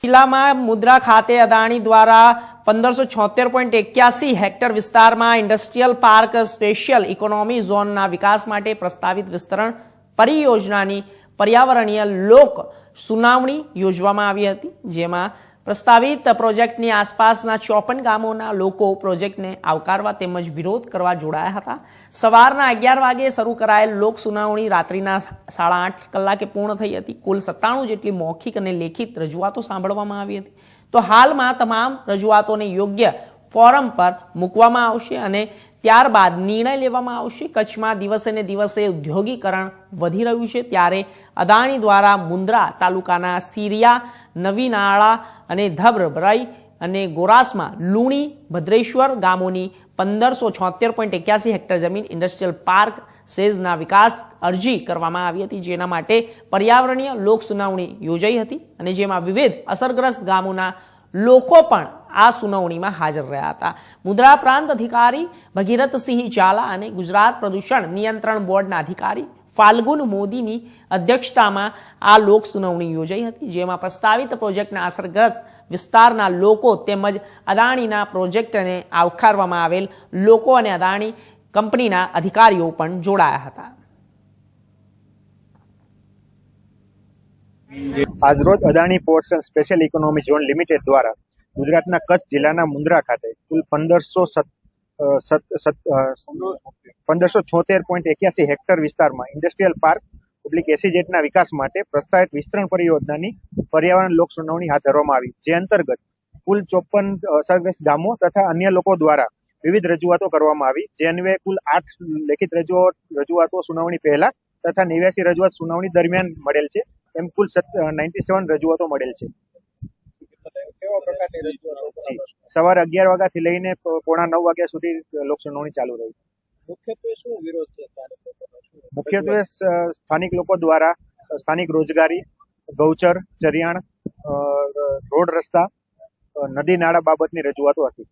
જિલ્લામાં મુદ્રા ખાતે અદાણી દ્વારા 1576.81 હેક્ટર વિસ્તારમાં ઇન્ડસ્ટ્રીયલ પાર્ક સ્પેશિયલ ઇકોનોમી ઝોનના વિકાસ માટે પ્રસ્તાવિત વિસ્તરણ પરિયોજનાની પર્યાવરણીય લોક સુનાવણી યોજવામાં આવી હતી, જેમાં પ્રસ્તાવિત પ્રોજેક્ટની આસપાસના 54 ગામોના લોકો પ્રોજેક્ટને આવકારવા તેમજ વિરોધ કરવા જોડાયા હતા। સવારના 11 વાગે શરૂ કરાયેલ લોક સુનાવણી રાત્રિના 8:30 કલાકે પૂર્ણ થઈ હતી। કુલ 97 જેટલી મૌખિક અને લેખિત રજૂઆતો સાંભળવામાં આવી હતી। તો હાલમાં તમામ રજૂઆતોને યોગ્ય ફોરમ પર મૂકવામાં આવશે અને ત્યારબાદ નિર્ણય લેવામાં આવશે। કચ્છમાં દિવસે ને દિવસે ઉદ્યોગીકરણ વધી રહ્યું છે, ત્યારે અદાણી દ્વારા મુન્દ્રા તાલુકાના સિરિયા, નવીનાળા અને ધબ્રબરાઈ અને ગોરાસમાં લુણી, ભદ્રેશ્વર ગામોની 1576.81 હેક્ટર જમીન ઇન્ડસ્ટ્રીયલ પાર્ક સેઝના વિકાસ અરજી કરવામાં આવી હતી, જેના માટે પર્યાવરણીય લોક સુનાવણી યોજાઈ હતી અને જેમાં વિવિધ અસરગ્રસ્ત ગામોના લોકો પણ આ સુનાવણીમાં હાજર રહ્યા હતા। મુન્દ્રા પ્રાંત અધિકારી ભગીરથસિંહ ઝાલા અને ગુજરાત પ્રદૂષણ નિયંત્રણ બોર્ડના અધિકારી ફાલ્ગુન મોદીની અધ્યક્ષતામાં આ લોક સુનાવણી યોજાઈ હતી, જેમાં પ્રસ્તાવિત પ્રોજેક્ટના અસરગ્રસ્ત વિસ્તારના લોકો તેમજ અદાણીના પ્રોજેક્ટને આવકારવામાં આવેલ લોકો અને અદાણી કંપનીના અધિકારીઓ પણ જોડાયા હતા। આજરોજ Adani ports and special economy zone limited દ્વારા ગુજરાતના કચ્છ જિલ્લાના મુન્દ્રા ખાતે કુલ 1576.81 હેક્ટર વિસ્તારમાં ઇન્ડસ્ટ્રીયલ પાર્ક SEZના વિકાસ માટે પ્રસ્તાવિત વિસ્તરણ પરિયોજનાની પર્યાવરણ લોક સુનાવણી હાથ ધરવામાં આવી, જે અંતર્ગત કુલ 54 અસરગ્રસ્ત ગામો તથા અન્ય લોકો દ્વારા વિવિધ રજૂઆતો કરવામાં આવી, જે અન્વયે કુલ 8 લેખિત રજૂઆતો સુનાવણી પહેલા તથા 89 રજૂઆત સુનાવણી દરમિયાન મળેલ છે। એમ કુલ 97 રજૂઆતો મળેલ છે। સવારે 11 વાગ્યાથી લઈને પોણા 9 વાગ્યા સુધી લોક સુનાવણી ચાલુ રહી। મુખ્યત્વે શું વિરોધ છે? મુખ્યત્વે સ્થાનિક લોકો દ્વારા સ્થાનિક રોજગારી, ગૌચર, ચરિયાણ, રોડ રસ્તા, નદી નાળા બાબતની રજૂઆતો હતી।